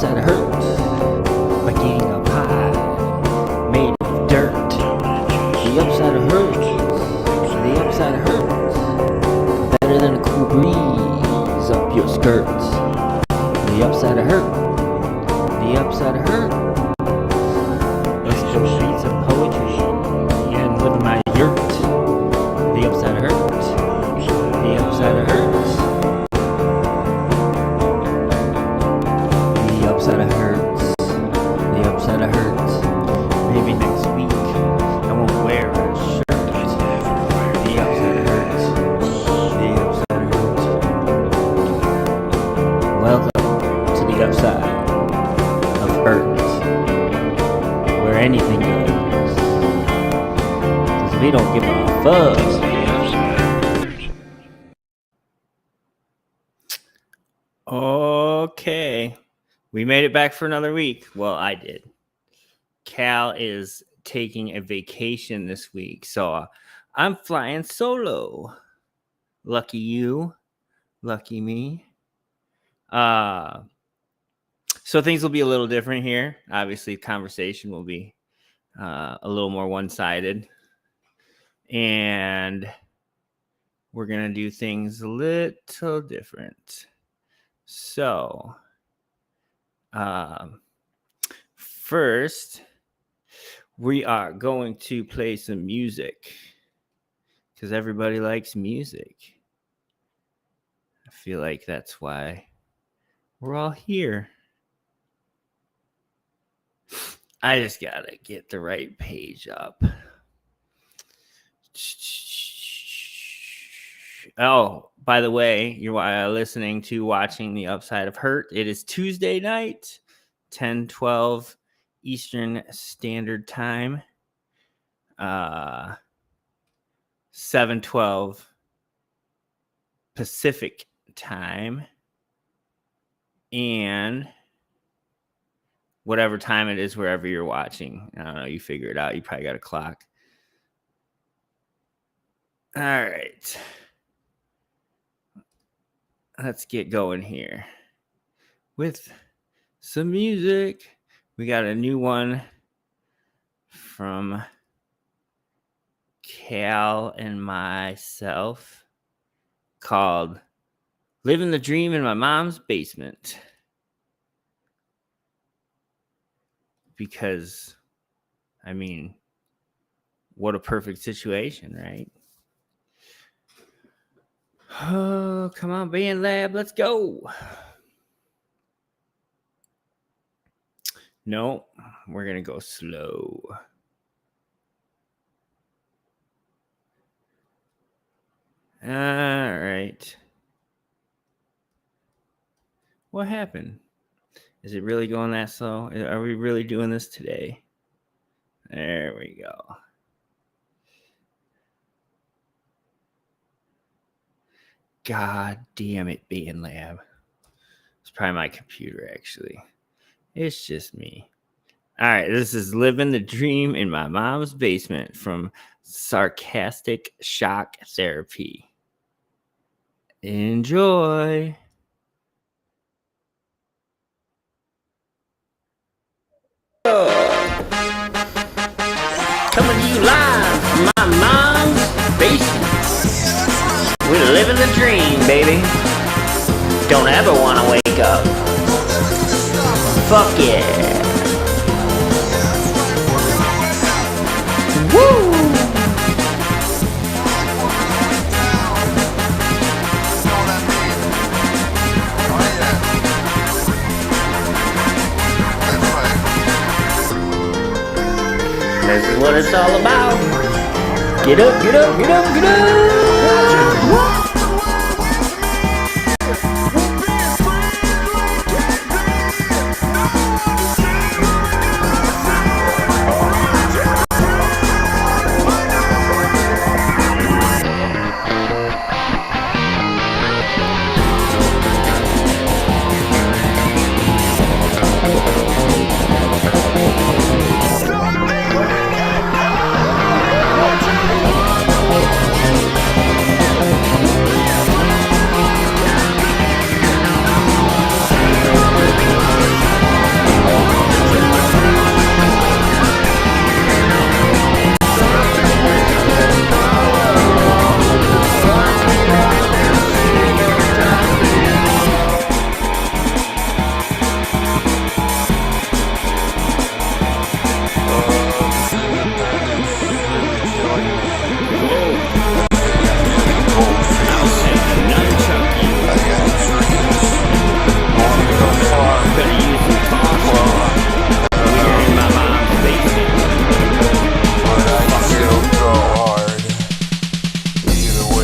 upside of hurt. By getting up high, made of dirt. The upside of hurt. The upside of hurt. Better than a cool breeze up your skirts. The upside of hurt. The upside of hurt. Let's go read some poetry and live in my yurt. The upside of hurt. The upside of hurt. The upside of hurts. The upside of hurts. Maybe next week I won't wear a shirt. The upside of hurts. The upside of hurts. Welcome to the upside of hurt, where anything goes. 'Cause we don't give a fuck. Okay. We made it back for another week. Well, I did. Cal is taking a vacation this week, so I'm flying solo. Lucky you. Lucky me. So things will be a little different here. Obviously, conversation will be a little more one-sided. And we're going to do things a little different. So, first, we are going to play some music because everybody likes music. I feel like that's why we're all here. I just gotta get the right page up. Oh, by the way, you're watching The Upside of Hurt. It is Tuesday night, 10:12 Eastern Standard Time, 7:12 Pacific Time, and whatever time it is wherever you're watching. I don't know, you figure it out. You probably got a clock. All right. Let's get going here with some music. We got a new one from Cal and myself called Living the Dream in My Mom's Basement. Because, I mean, what a perfect situation, right? Oh, come on, Band Lab, let's go. No, we're going to go slow. All right. What happened? Is it really going that slow? Are we really doing this today? There we go. God damn it, Band Lab. It's probably my computer, actually. It's just me. All right, this is Living the Dream in My Mom's Basement from Sarcastic Shock Therapy. Enjoy. Coming to you live from my mom's basement. We're living the dream, baby. Don't ever want to wake up. Fuck yeah. Woo! This is what it's all about. Get up, get up, get up, get up.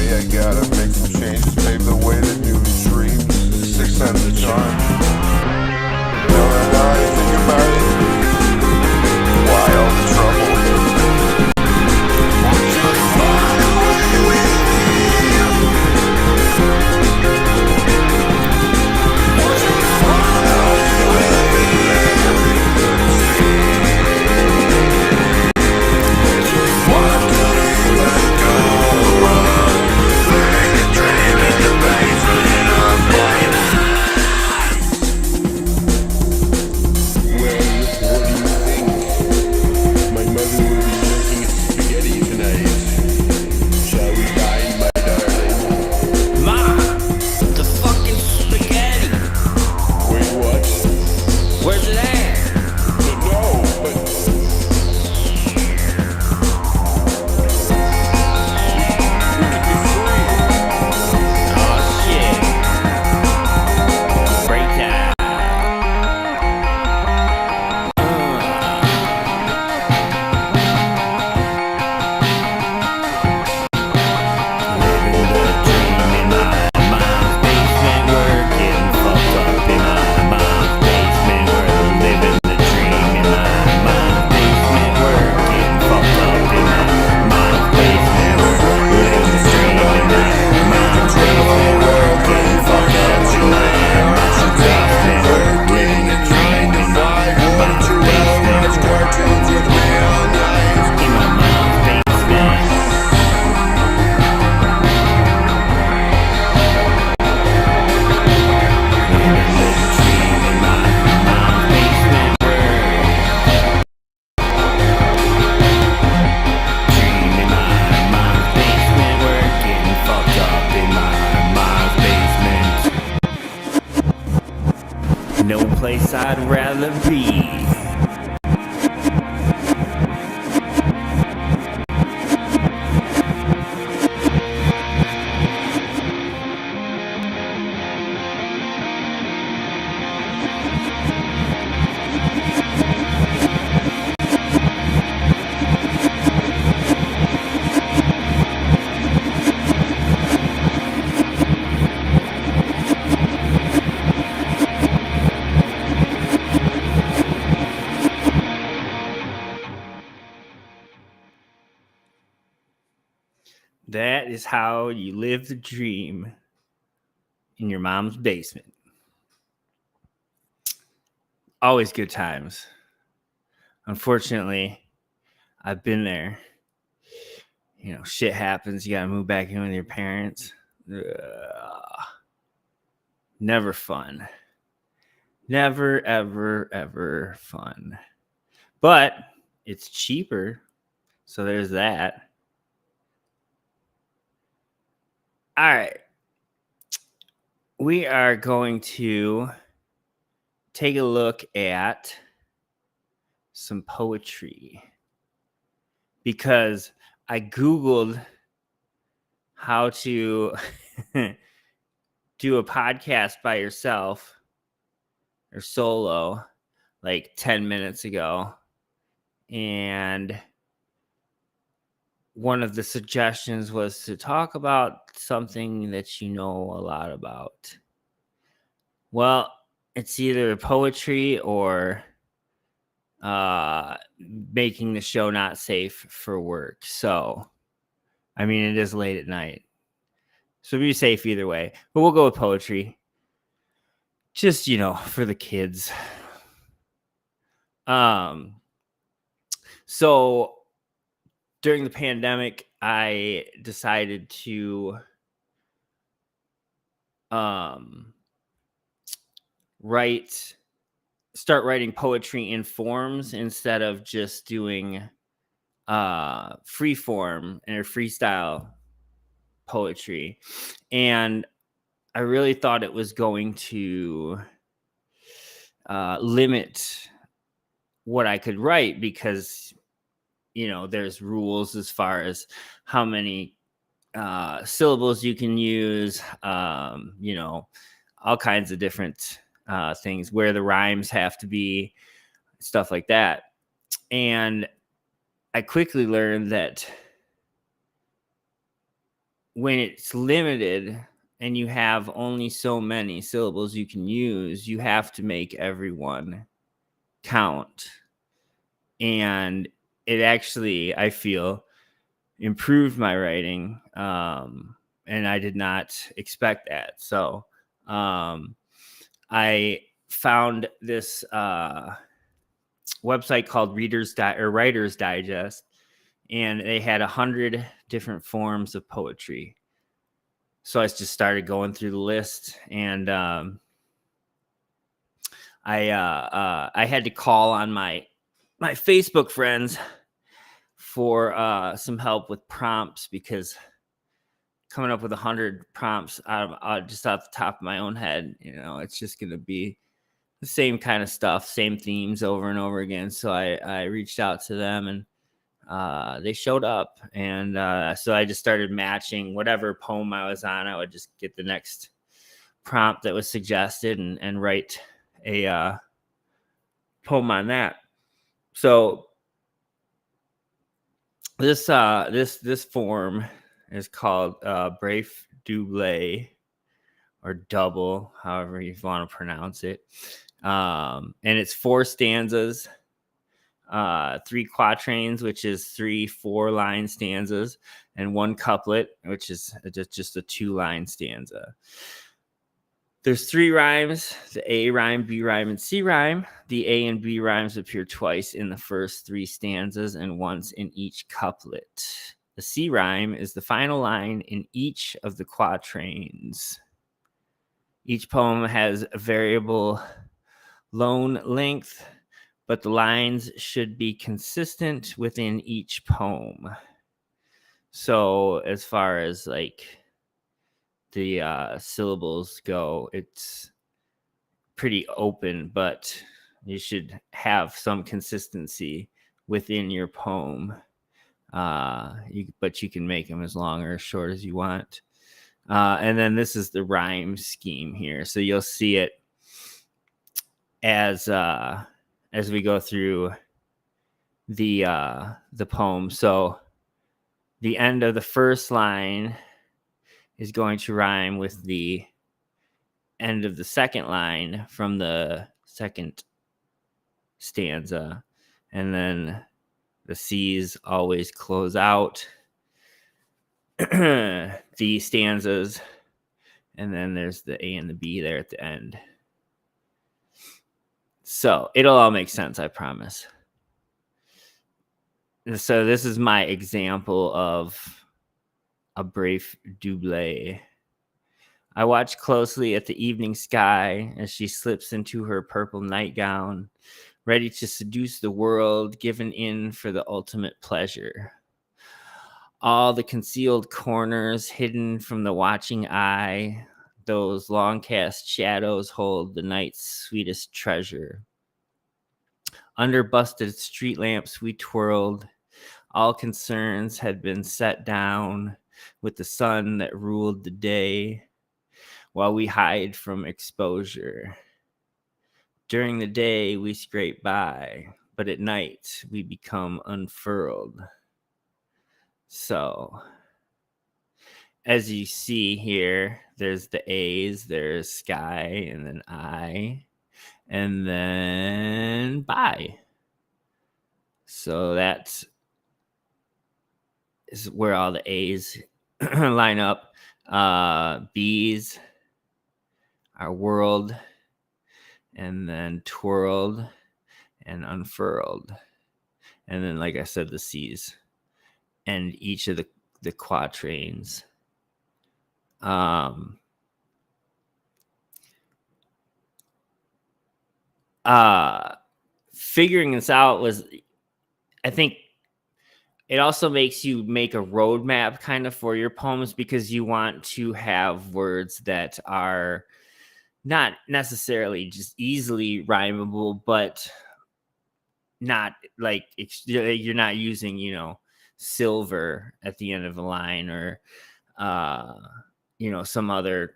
day I gotta make some changes, pave the way to new dreams, 6 times a charm. Now I think about it, why all the trouble? No place I'd rather be. That is how you live the dream in your mom's basement. Always good times. Unfortunately, I've been there. You know, shit happens. You gotta move back in with your parents. Never fun. Never, ever, ever fun. But it's cheaper. So there's that. All right. We are going to take a look at some poetry because I Googled how to do a podcast by yourself or solo like 10 minutes ago. And one of the suggestions was to talk about something that you know a lot about. Well, it's either poetry or making the show not safe for work. So, I mean, it is late at night. So be safe either way. But we'll go with poetry. Just, you know, for the kids. So during the pandemic, I decided to start writing poetry in forms instead of just doing free form or freestyle poetry. And I really thought it was going to limit what I could write because, you know, there's rules as far as how many syllables you can use, you know, all kinds of different things, where the rhymes have to be, stuff like that. And I quickly learned that when it's limited and you have only so many syllables you can use, you have to make everyone count. And it actually, I feel, improved my writing. And I did not expect that. So I found this website called Writer's Digest, and they had 100 different forms of poetry. So I just started going through the list, and I had to call on my Facebook friends for some help with prompts, because coming up with 100 prompts just off the top of my own head, it's just going to be the same kind of stuff, same themes over and over again. So I reached out to them, and they showed up. And so I just started matching whatever poem I was on. I would just get the next prompt that was suggested and write a poem on that. So this form is called Brave Double, or double, however you want to pronounce it. And it's 4 stanzas, 3 quatrains, which is 3 4-line stanzas, and 1 couplet, which is just a 2-line stanza. There's 3 rhymes: the A rhyme, B rhyme, and C rhyme. The A and B rhymes appear twice in the first 3 stanzas and once in each couplet. The C rhyme is the final line in each of the quatrains. Each poem has a variable lone length, but the lines should be consistent within each poem. So as far as like the syllables go, it's pretty open, but you should have some consistency within your poem. But you can make them as long or as short as you want. And then this is the rhyme scheme here. So you'll see it as we go through the poem. So the end of the first line is going to rhyme with the end of the second line from the second stanza, and then the C's always close out the stanzas, and then there's the A and the B there at the end. So it'll all make sense, I promise. So this is my example of a brave double. I watch closely at the evening sky as she slips into her purple nightgown, ready to seduce the world, given in for the ultimate pleasure. All the concealed corners hidden from the watching eye, those long cast shadows hold the night's sweetest treasure. Under busted street lamps we twirled. All concerns had been set down with the sun that ruled the day, while we hide from exposure. During the day we scrape by, but at night we become unfurled. So, as you see here, there's the A's, there's sky, and then I, and then bye. So that is where all the A's line up. B's are world, and then twirled and unfurled. And then, like I said, the C's and each of the quatrains. Figuring this out was, I think, it also makes you make a roadmap kind of for your poems, because you want to have words that are not necessarily just easily rhymable, but not like you're not using, silver at the end of a line, or, some other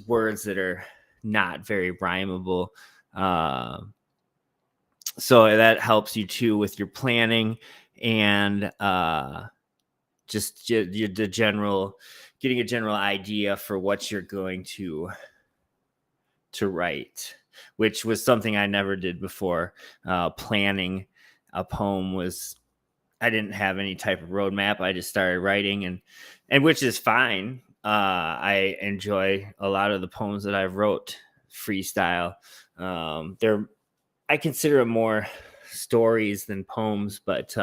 words that are not very rhymable. So that helps you too with your planning and just the general, getting a general idea for what you're going to write, which was something I never did before. Planning a poem was, I didn't have any type of roadmap. I just started writing, and which is fine. I enjoy a lot of the poems that I've wrote freestyle. I consider them more stories than poems, but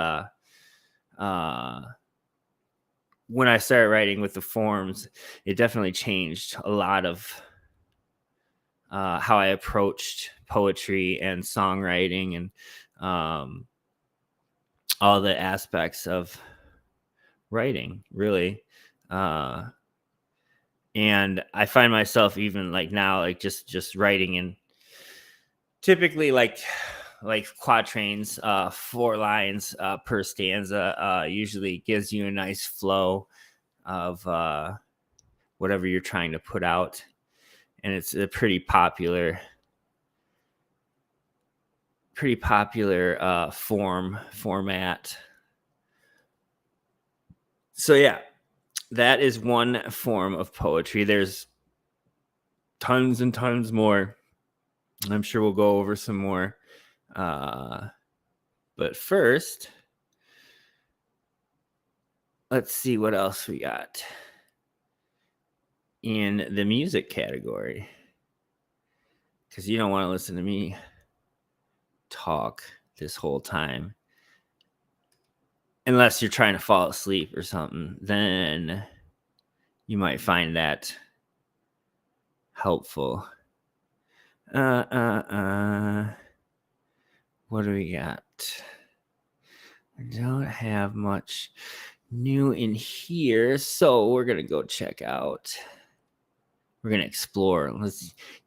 when I started writing with the forms, it definitely changed a lot of how I approached poetry and songwriting and all the aspects of writing, really. And I find myself even like now, like just writing in typically like quatrains, 4 lines per stanza, usually gives you a nice flow of whatever you're trying to put out. And it's a pretty popular format. So yeah, that is one form of poetry. There's tons and tons more. I'm sure we'll go over some more. But first, let's see what else we got in the music category, because you don't want to listen to me talk this whole time unless you're trying to fall asleep or something. Then you might find that helpful. What do we got? I don't have much new in here, so we're gonna go check out. We're gonna explore.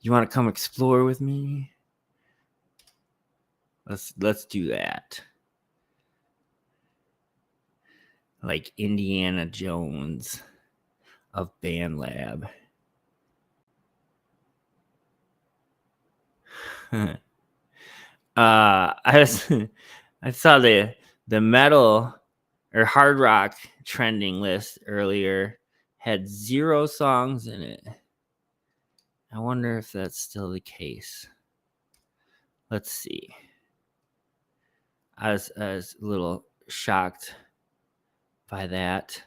You want to come explore with me? Let's do that. Like Indiana Jones of Band Lab. I saw the metal or hard rock trending list earlier, had 0 songs in it. I wonder if that's still the case. Let's see. I was a little shocked by that.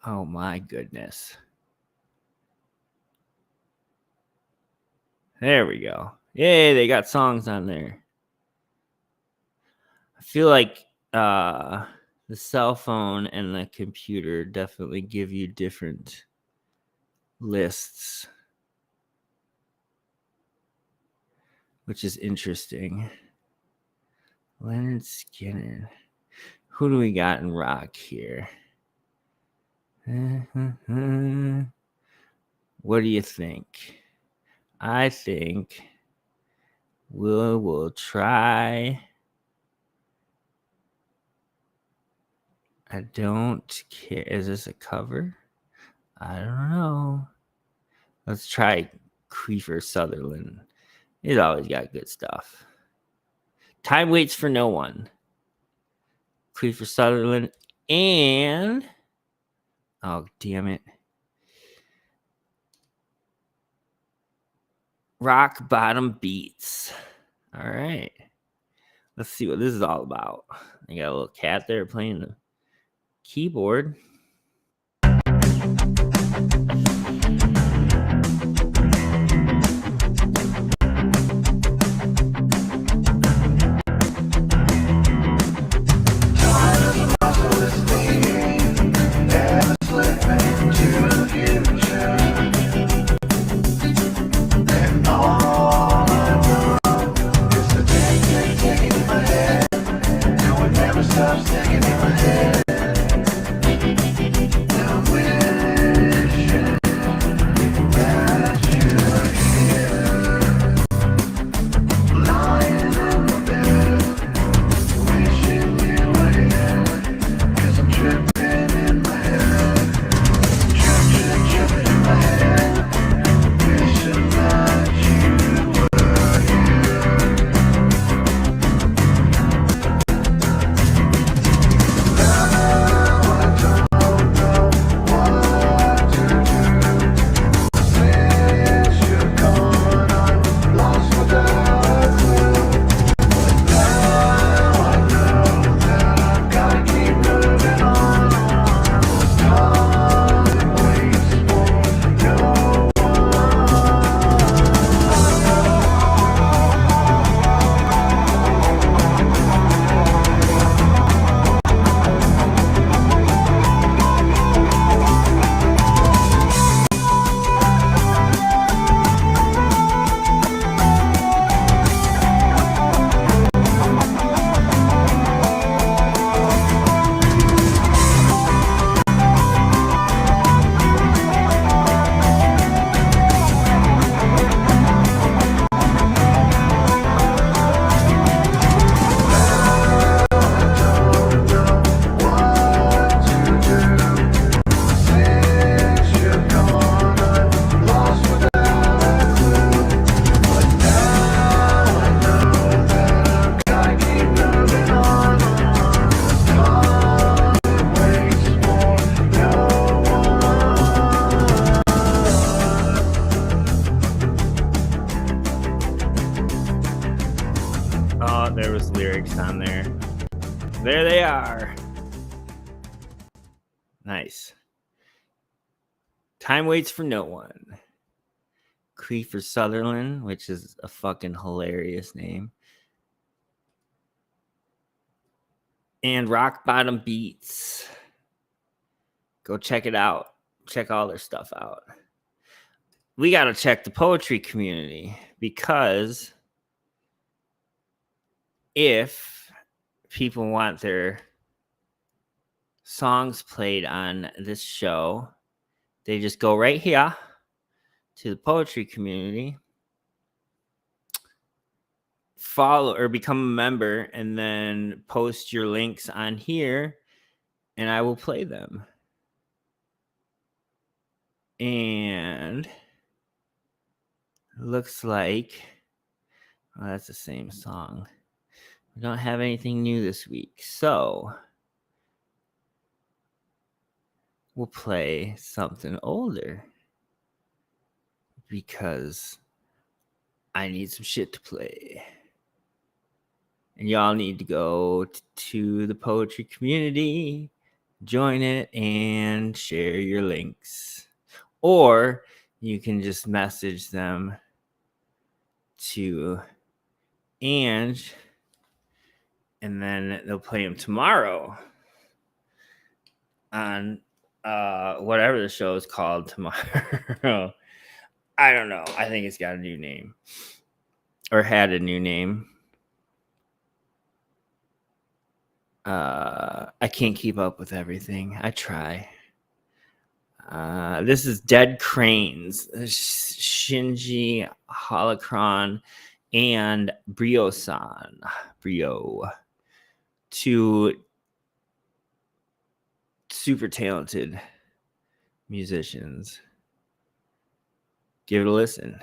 Oh my goodness. There we go. Yay, they got songs on there. I feel like the cell phone and the computer definitely give you different lists, which is interesting. Leonard Skinner. Who do we got in rock here? What do you think? I think we'll try. I don't care. Is this a cover? I don't know. Let's try Kiefer Sutherland. He's always got good stuff. Time Waits for No One. Kiefer Sutherland and... oh, damn it. Rock Bottom Beats. All right. Let's see what this is all about. I got a little cat there playing the keyboard. there was lyrics on there. There they are. Nice. Time waits for no one. Kiefer Sutherland, which is a fucking hilarious name. And Rock Bottom Beats. Go check it out. Check all their stuff out. We got to check the poetry community, because if people want their songs played on this show, they just go right here to the poetry community, follow or become a member, and then post your links on here, and I will play them. And looks like that's the same song. We don't have anything new this week, so we'll play something older, because I need some shit to play. And y'all need to go to the poetry community, join it, and share your links. Or you can just message them to Ange, and then they'll play them tomorrow on whatever the show is called tomorrow. I don't know. I think it's got a new name, or had a new name. I can't keep up with everything. I try. This is Dead Cranes, Shinji Holocron, and Brio-san. Brio. Two super talented musicians. Give it a listen.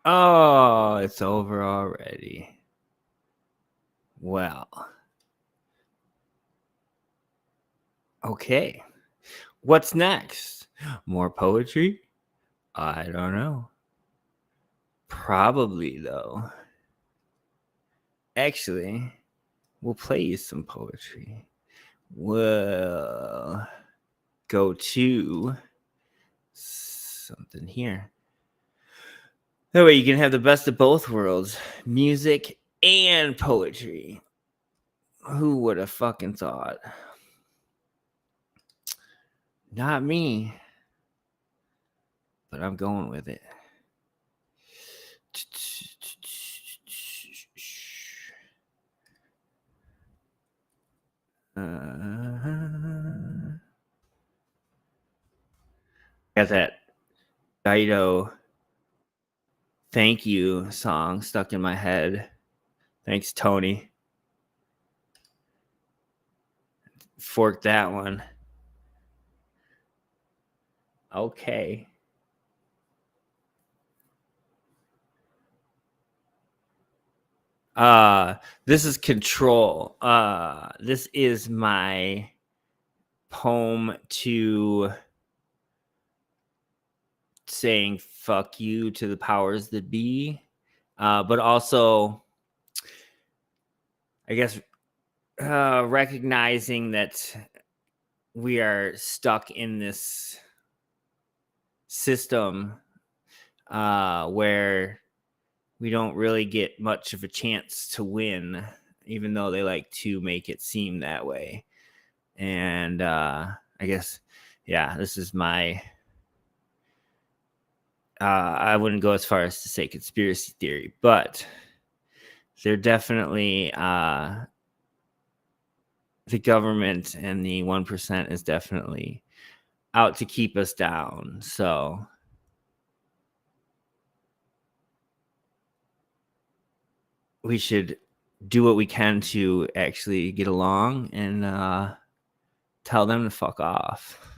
Oh, it's over already. Well. Okay. What's next? More poetry? I don't know. Probably, though. Actually, we'll play you some poetry. We'll go to something here. That way you can have the best of both worlds, music and poetry. Who would have fucking thought? Not me. But I'm going with it. Got that Dido thank you song stuck in my head. Thanks, Tony. Fork that one. Okay. This is Control. This is my poem to saying fuck you to the powers that be, but also I guess recognizing that we are stuck in this system where we don't really get much of a chance to win, even though they like to make it seem that way. And I guess, yeah, this is my I wouldn't go as far as to say conspiracy theory, but they're definitely the government and the 1% is definitely out to keep us down. So we should do what we can to actually get along and tell them to fuck off.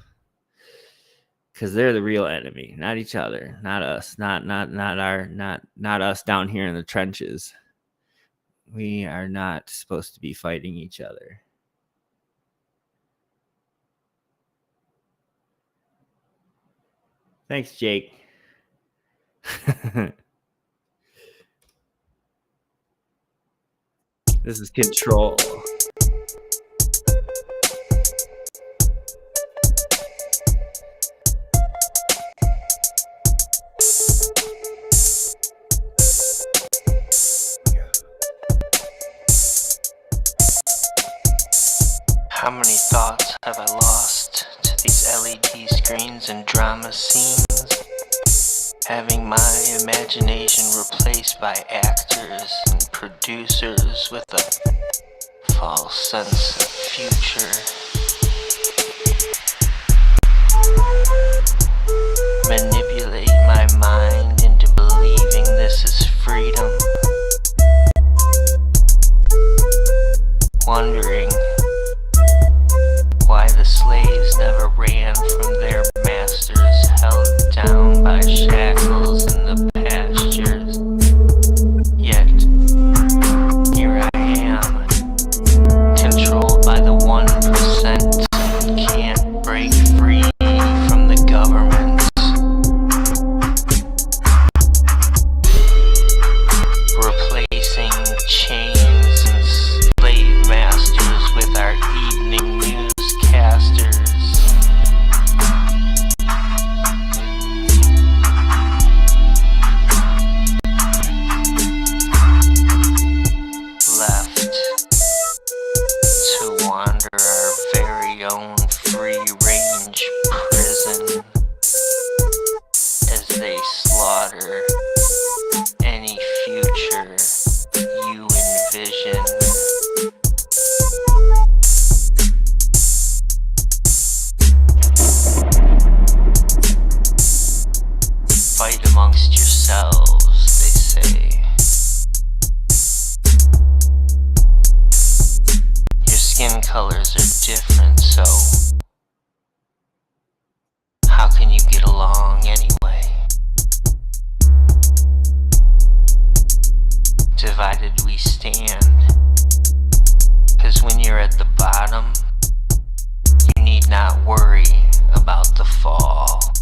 Because they're the real enemy, not each other, not us, not us down here in the trenches. We are not supposed to be fighting each other. Thanks, Jake. This is Control. How many thoughts have I lost to these LED screens and drama scenes? Having my imagination replaced by actors and producers with a false sense of future. Manipulate my mind into believing this is freedom. Wondering why the slaves never ran from their masters, held down by shackles in the pastures. Yet, here I am, controlled by the 1%, can't break free from the government. Replacing chains and slave masters with our evening newscasters. Left to wander our very own free-range prison as they slaughter any future you envision. Fight amongst yourselves, they say. Your skin colors are different, so divided we stand. 'Cause when you're at the bottom, you need not worry about the fall.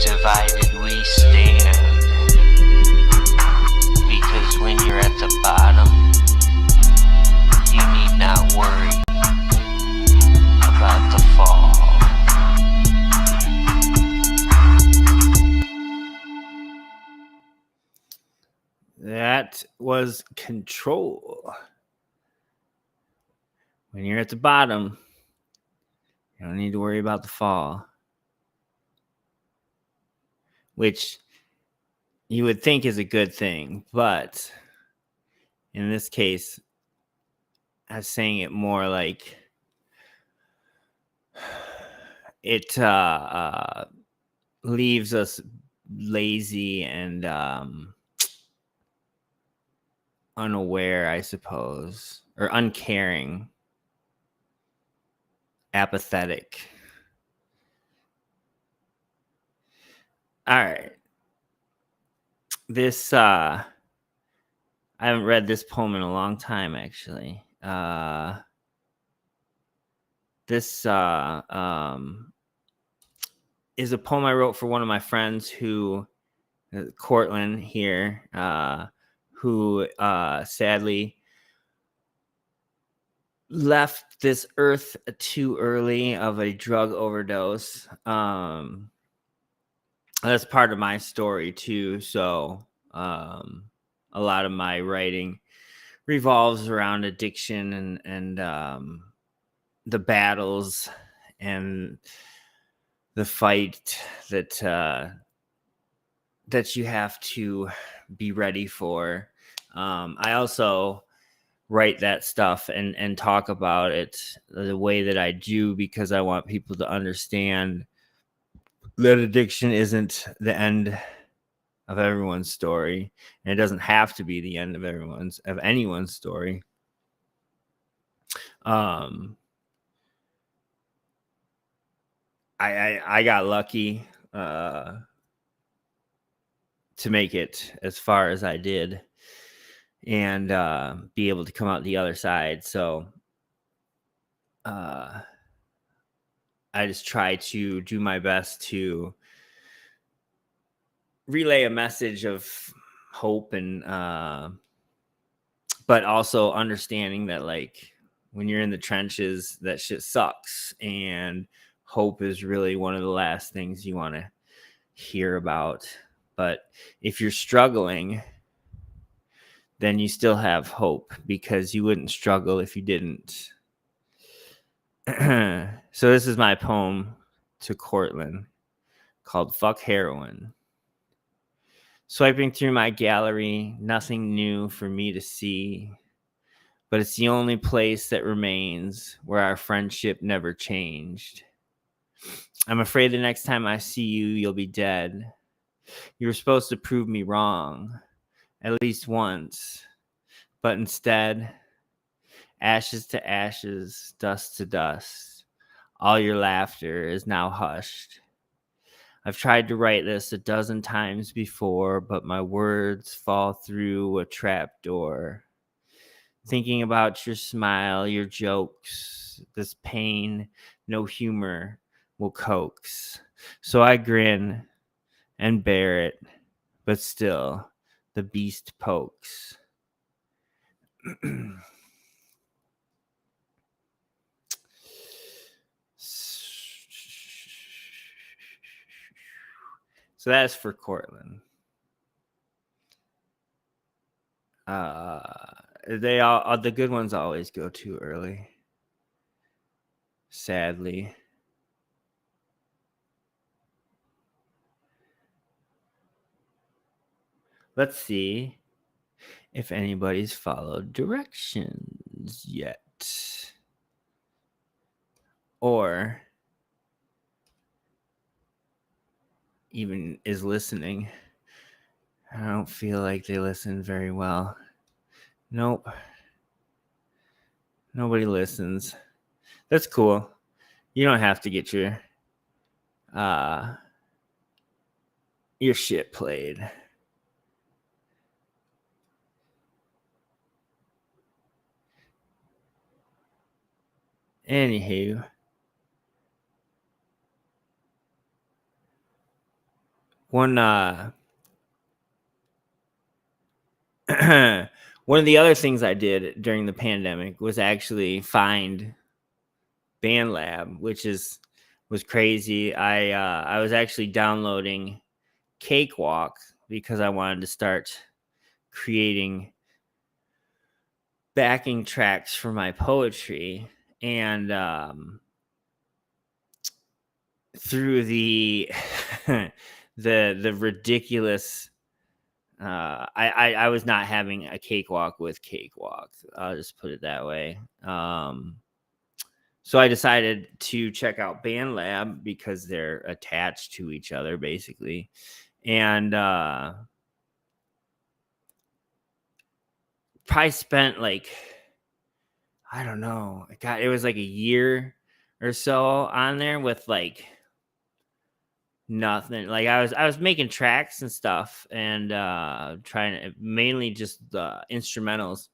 Divided we stand. Because when you're at the bottom, you need not worry about the fall. That was Control. When you're at the bottom, you don't need to worry about the fall. Which you would think is a good thing, but in this case, I was saying it more like it leaves us lazy and unaware, I suppose, or uncaring, apathetic. All right. This I haven't read this poem in a long time, actually. This is a poem I wrote for one of my friends who, Cortland here, who sadly left this earth too early of a drug overdose. That's part of my story too. So a lot of my writing revolves around addiction and the battles and the fight that you have to be ready for. I also write that stuff and talk about it the way that I do because I want people to understand that addiction isn't the end of everyone's story, and it doesn't have to be the end of anyone's story. I got lucky to make it as far as I did and be able to come out the other side. So I just try to do my best to relay a message of hope and but also understanding that, like, when you're in the trenches, that shit sucks, and hope is really one of the last things you want to hear about. But if you're struggling, then you still have hope, because you wouldn't struggle if you didn't. So this is my poem to Cortland called Fuck Heroin. Swiping through my gallery, nothing new for me to see, but it's the only place that remains where our friendship never changed. I'm afraid the next time I see you, you'll be dead. You were supposed to prove me wrong, at least once, but instead, ashes to ashes, dust to dust, all your laughter is now hushed. I've tried to write this 12 times before, but my words fall through a trap door. Thinking about your smile, your jokes, this pain, no humor will coax. So I grin and bear it, but still the beast pokes. So that's for Cortland. They all, the good ones always go too early, sadly. Let's see if anybody's followed directions yet, or even is listening. I don't feel like they listen very well. Nope. Nobody listens. That's cool. You don't have to get your your shit played. Anywho, one one of the other things I did during the pandemic was actually find BandLab, which was crazy. I was actually downloading Cakewalk because I wanted to start creating backing tracks for my poetry, and through the the ridiculous I was not having a cakewalk with Cakewalk. I'll just put it that way. So I decided to check out BandLab because they're attached to each other basically. And probably spent like, I don't know, God, it was like a year or so on there with like nothing. Like I was making tracks and stuff and trying to mainly just instrumentals,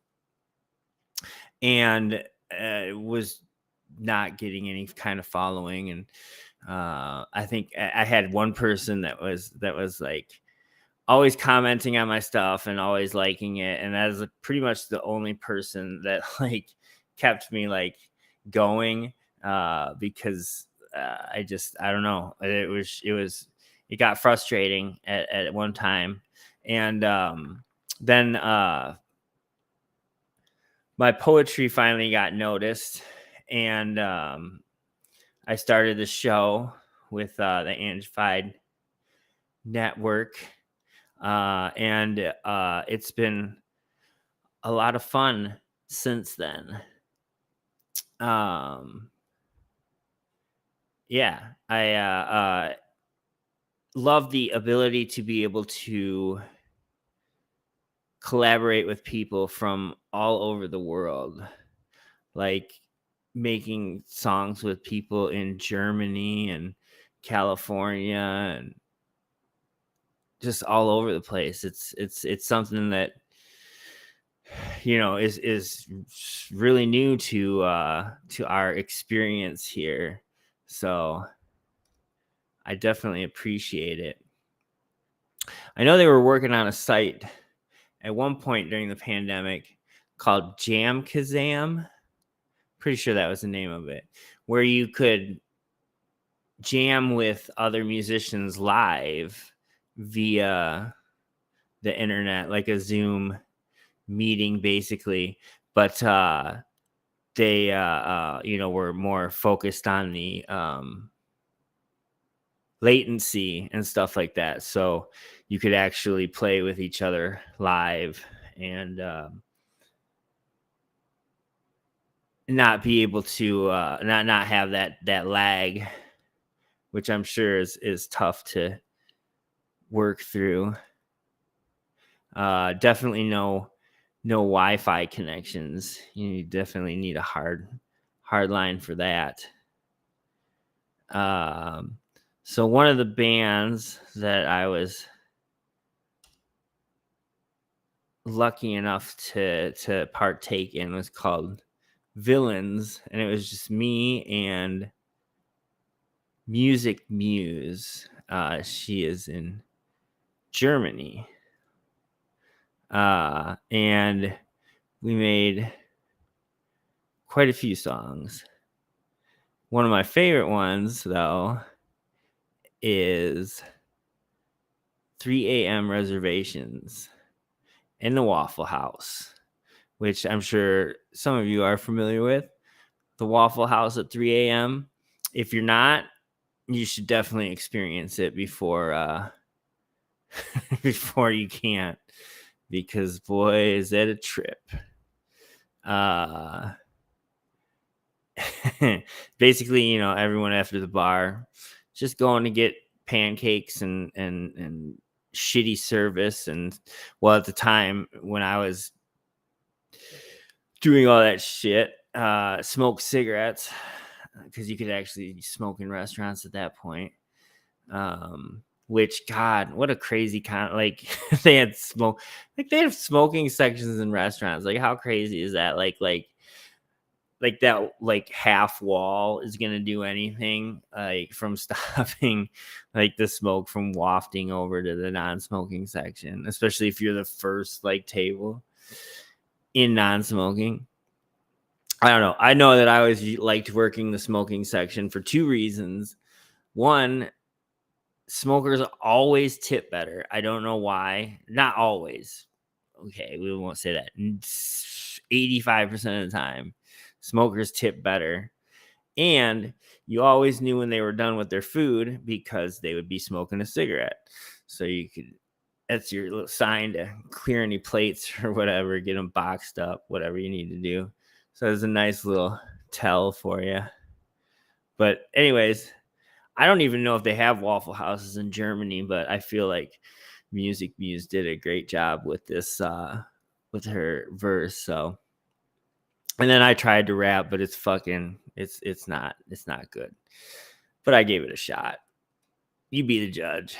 and was not getting any kind of following. And I think I had one person that was like always commenting on my stuff and always liking it, and that is pretty much the only person that like kept me like going, because I don't know, it got frustrating at one time. And then my poetry finally got noticed, and I started the show with the Angified network, and it's been a lot of fun since then. Yeah, I love the ability to be able to collaborate with people from all over the world, like making songs with people in Germany and California and just all over the place. It's something that, you know, is really new to our experience here. So I definitely appreciate it. I know they were working on a site at one point during the pandemic called Jam Kazam. Pretty sure that was the name of it, where you could jam with other musicians live via the internet, like a Zoom meeting basically. But they you know, were more focused on the latency and stuff like that, so you could actually play with each other live and not be able to not have that lag, which I'm sure is tough to work through. Definitely no Wi-Fi connections. You definitely need a hard line for that. So one of the bands that I was lucky enough to partake in was called Villains, and it was just me and Music Muse. She is in Germany, and we made quite a few songs. One of my favorite ones, though, is 3 a.m. Reservations in the Waffle House, which I'm sure some of you are familiar with. The Waffle House at 3 a.m. If you're not, you should definitely experience it before before you can't, because boy, is that a trip. Basically, you know, everyone after the bar just going to get pancakes and shitty service. And well, at the time when I was doing all that shit, smoke cigarettes, because you could actually smoke in restaurants at that point. which God, what a crazy like they had smoke, like they have smoking sections in restaurants. Like how crazy is that? Like that like half wall is gonna do anything like from stopping like the smoke from wafting over to the non-smoking section, especially if you're the first like table in non-smoking. I don't know. I know that I always liked working the smoking section for two reasons. One, smokers always tip better. I don't know why. Not always. Okay, we won't say that. 85% of the time, smokers tip better. And you always knew when they were done with their food because they would be smoking a cigarette. So you could, that's your little sign to clear any plates or whatever, get them boxed up, whatever you need to do. So it's a nice little tell for you. But anyways, I don't even know if they have Waffle Houses in Germany, but I feel like Music Muse did a great job with this, with her verse. So, and then I tried to rap, but it's not good. But I gave it a shot. You be the judge.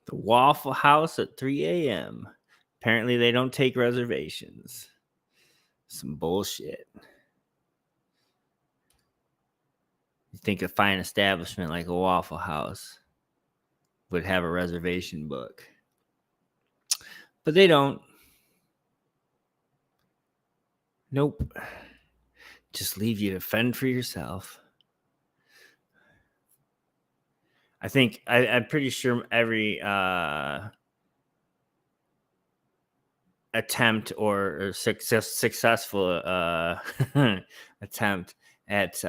The Waffle House at 3 a.m. Apparently, they don't take reservations. Some bullshit. You think a fine establishment like a Waffle House would have a reservation book, but they don't. Nope. Just leave you to fend for yourself. I'm pretty sure every attempt or successful attempt at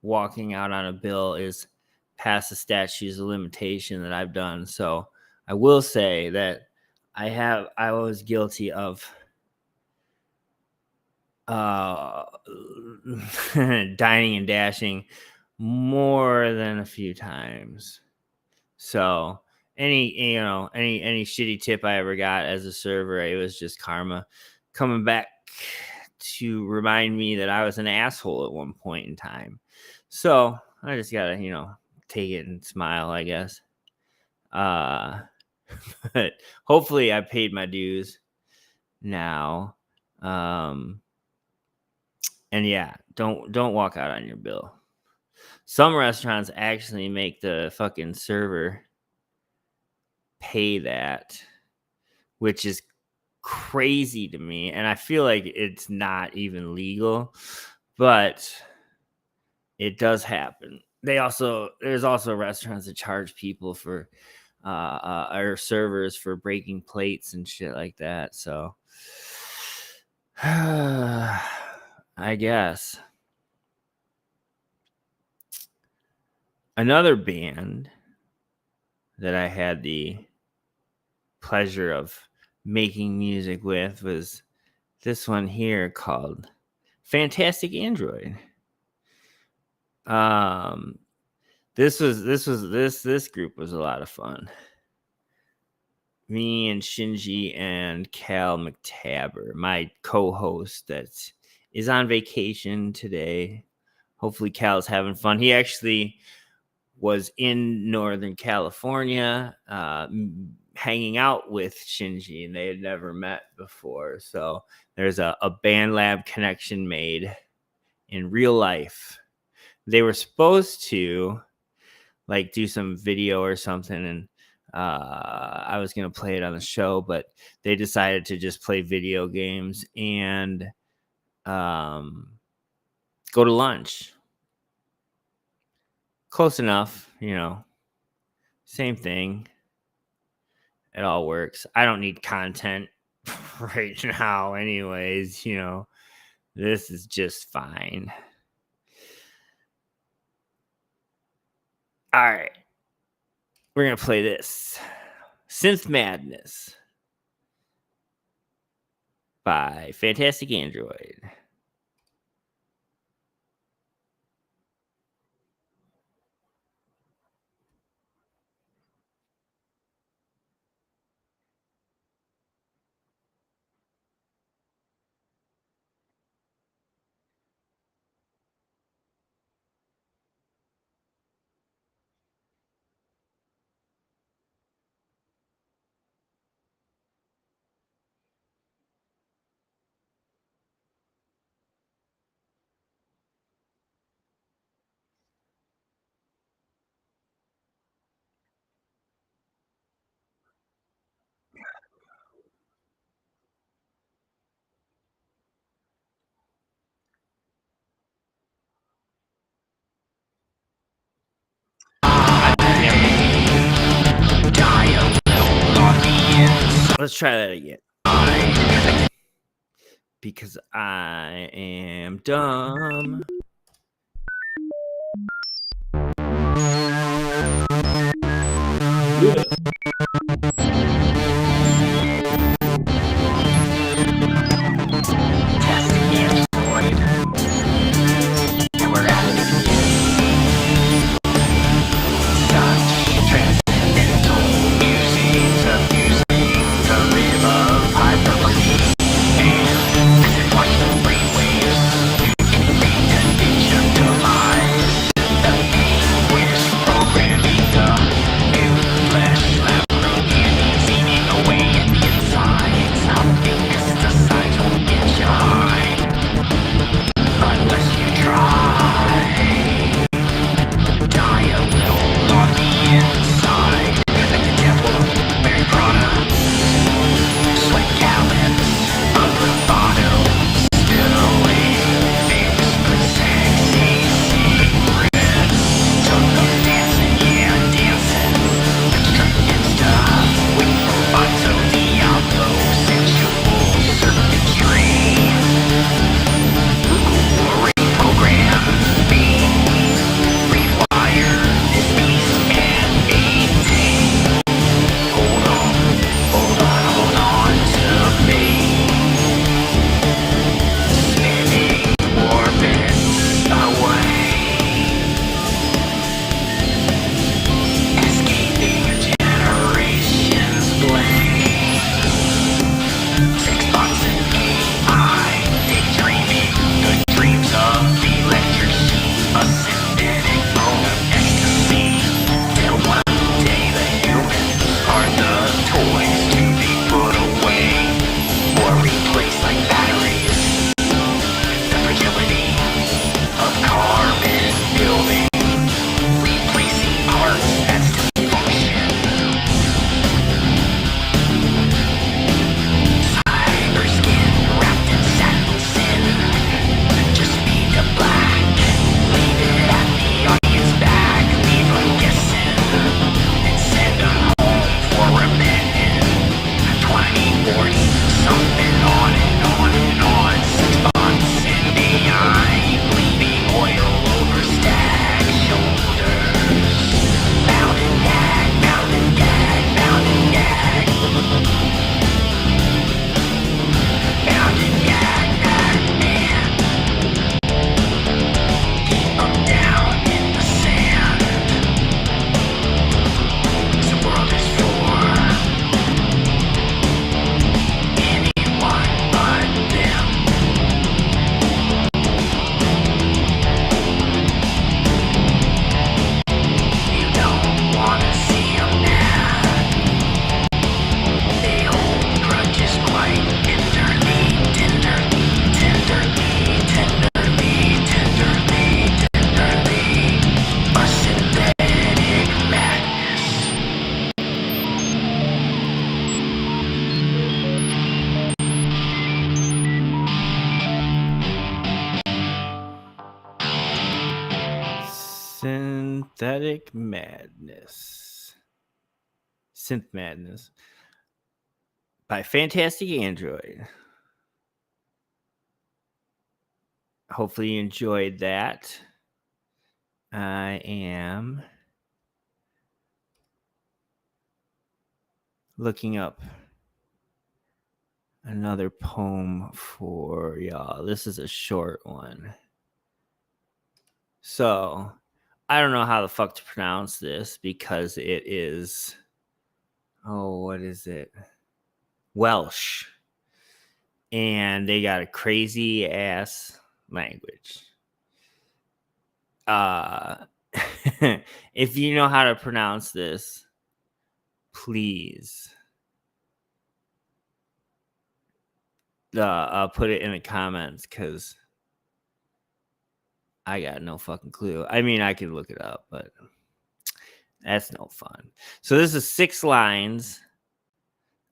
walking out on a bill is past the statutes of limitation that I've done. So I will say that I was guilty of dining and dashing more than a few times. So any shitty tip I ever got as a server, it was just karma coming back to remind me that I was an asshole at one point in time. So I just gotta, take it and smile, I guess. But hopefully I paid my dues now. And yeah, don't walk out on your bill. Some restaurants actually make the fucking server pay that, which is crazy to me, and I feel like it's not even legal, but it does happen. There's also restaurants that charge people for or servers for breaking plates and shit like that. So I guess another band that I had the pleasure of making music with was this one here called Fantastic Android. This group was a lot of fun. Me and Shinji and Cal McTaber, my co-host that is on vacation today. Hopefully Cal's having fun. He actually was in Northern California hanging out with Shinji, and they had never met before. So there's a band lab connection made in real life. They were supposed to do some video or something, and I was going to play it on the show, but they decided to just play video games and go to lunch. Close enough, same thing. It all works. I don't need content right now anyways, this is just fine. All right. We're going to play this. Synth Madness by Fantastic Android. Let's try that again. Because I am dumb. Yeah. Synthetic Madness. Synth Madness by Fantastic Android. Hopefully you enjoyed that. I am looking up another poem for y'all. This is a short one. So, I don't know how the fuck to pronounce this because it is, what is it? Welsh. And they got a crazy ass language. If you know how to pronounce this, please put it in the comments because I got no fucking clue. I mean, I could look it up, but that's no fun. So this is 6 lines.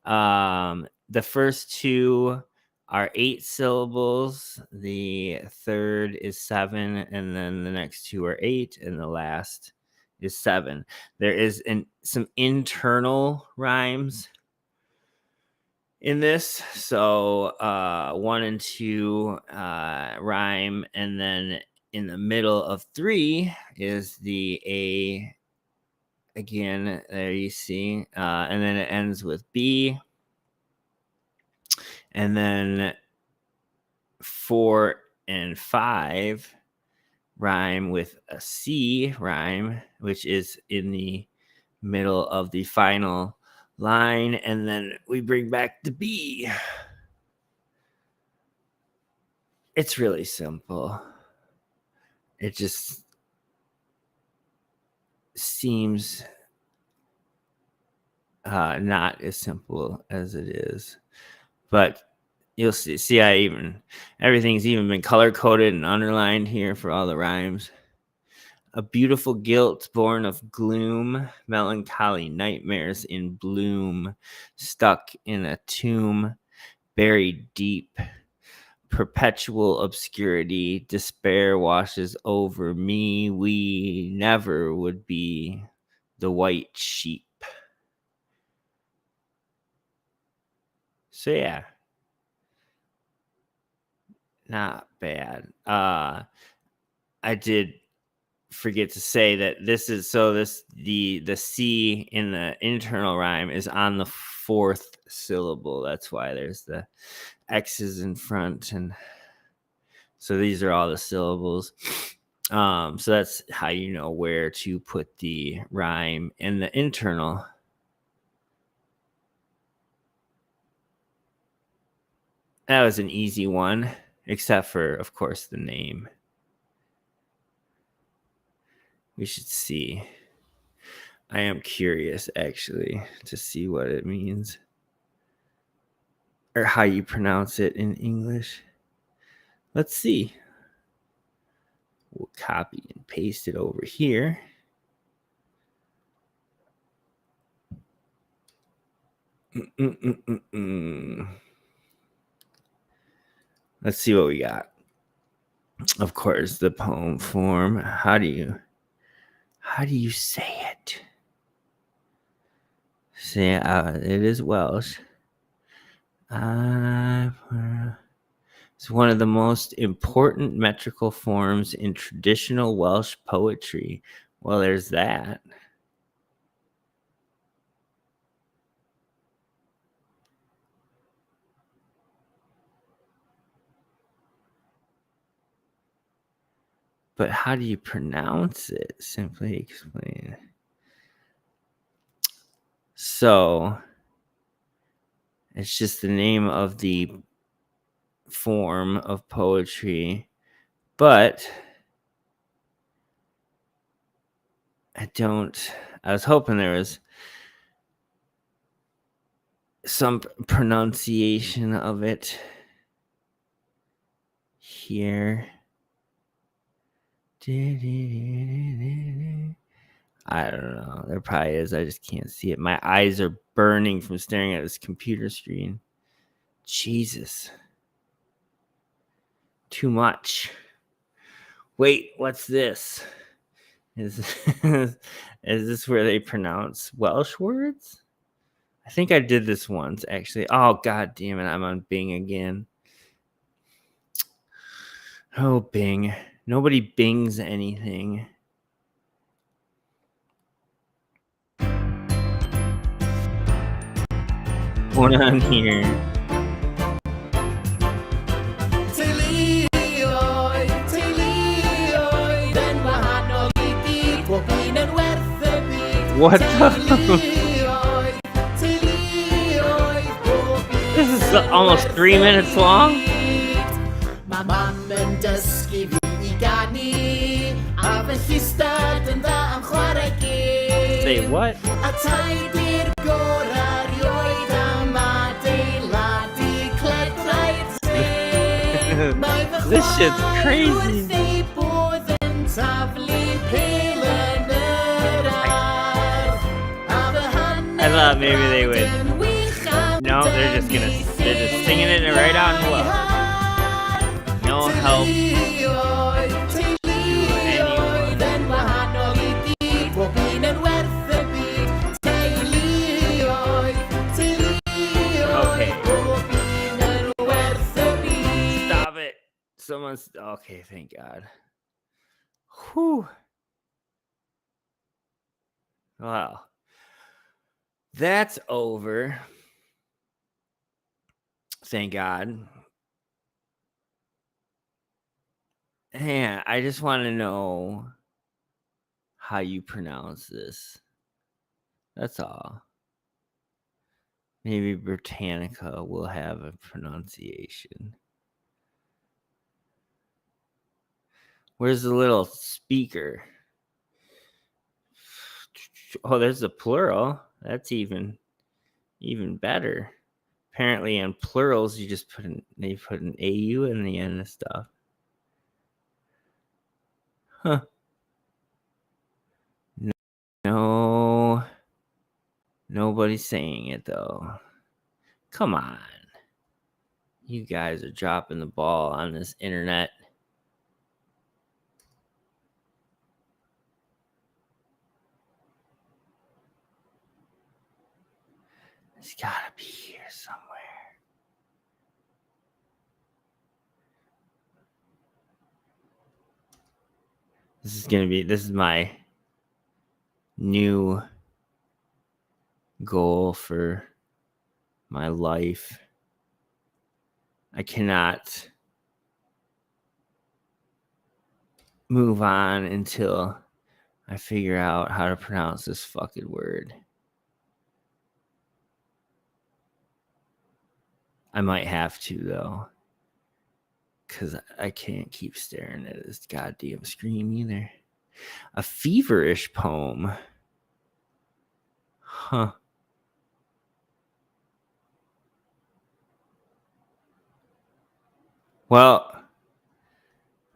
The first 2 are 8 syllables. The third is 7, and then the next 2 are 8, and the last is 7. There is some internal rhymes in this. So 1 and 2 rhyme, and then in the middle of 3 is the A again. There you see, and then it ends with B, and then 4 and 5 rhyme with a C rhyme, which is in the middle of the final line, and then we bring back the B. It's really simple. It just seems not as simple as it is, but you'll see everything's even been color coded and underlined here for all the rhymes. A beautiful guilt born of gloom, melancholy nightmares in bloom, stuck in a tomb, buried deep, perpetual obscurity, despair washes over me. We never would be the white sheep. So yeah, not bad. I did forget to say that this is the C in the internal rhyme is on the 4th syllable. That's why there's the X's in front, and so these are all the syllables. So that's how you know where to put the rhyme in the internal. That was an easy one, except for, of course, the name. We should see. I am curious, actually, to see what it means or how you pronounce it in English. Let's see. We'll copy and paste it over here. Let's see what we got. Of course, the poem form. How do you say it? Say it is Welsh. It's one of the most important metrical forms in traditional Welsh poetry. Well, there's that. But how do you pronounce it? Simply explain. So it's just the name of the form of poetry, but I was hoping there was some pronunciation of it here. I don't know. There probably is. I just can't see it. My eyes are burning from staring at this computer screen. Jesus. Too much. Wait, what's this? Is is this where they pronounce Welsh words? I think I did this once actually. Oh god damn it, I'm on Bing again. Oh Bing. Nobody bings anything. Going on here? What the? This is almost 3 minutes long. Say what? This shit's crazy. I thought maybe they would. No, they're just singing it right out in love. No help. Stop it. Someone's okay, thank God. Whew. Wow. That's over. Thank God. Yeah, I just want to know how you pronounce this. That's all. Maybe Britannica will have a pronunciation. Where's the little speaker? Oh, there's a plural. That's even better. Apparently, in plurals, you just put an AU in the end of stuff. Huh. No. Nobody's saying it though. Come on. You guys are dropping the ball on this internet. It's gotta be here somewhere. This is my new goal for my life. I cannot move on until I figure out how to pronounce this fucking word. I might have to though, because I can't keep staring at this goddamn screen either. A feverish poem. Huh. Well,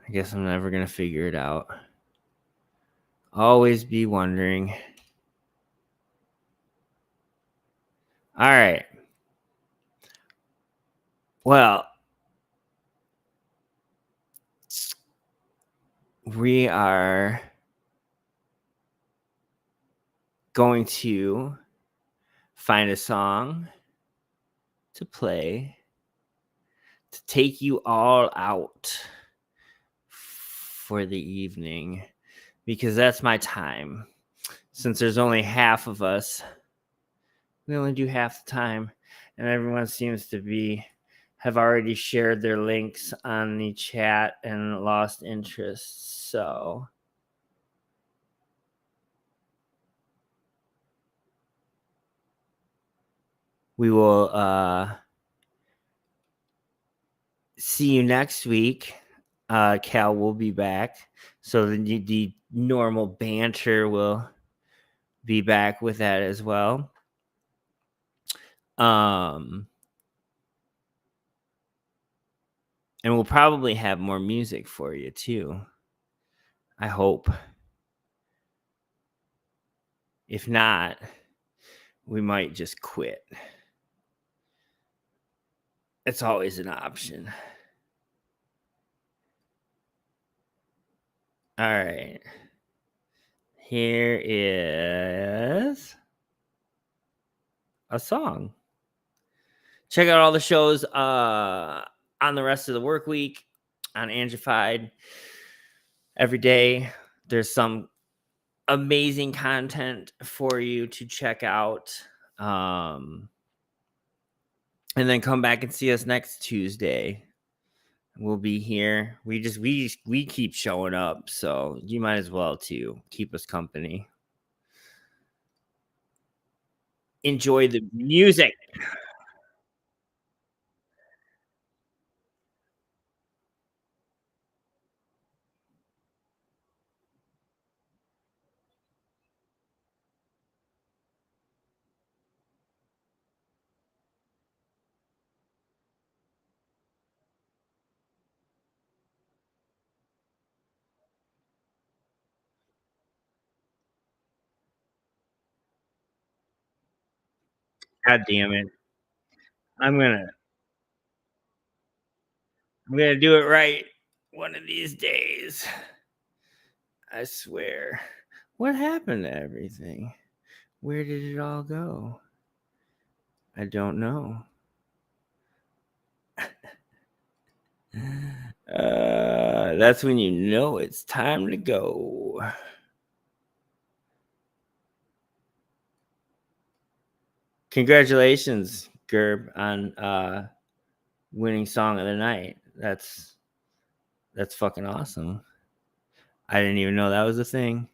I guess I'm never going to figure it out. Always be wondering. All right. Well, we are going to find a song to play to take you all out for the evening, because that's my time. Since there's only half of us, we only do half the time, and everyone seems to have already shared their links on the chat and lost interest. So we will see you next week. Cal will be back, so the normal banter will be back with that as well. And we'll probably have more music for you too. I hope. If not, we might just quit. It's always an option. All right. here is a song. Check out all the shows on the rest of the work week on Angified. Every day, there's some amazing content for you to check out. And then come back and see us next Tuesday. We'll be here. We keep showing up, so you might as well too. Keep us company. Enjoy the music. God damn it. I'm gonna do it right one of these days. I swear. What happened to everything? Where did it all go? I don't know. That's when you know it's time to go. Congratulations, Gerb, on winning song of the night. That's fucking awesome. I didn't even know that was a thing.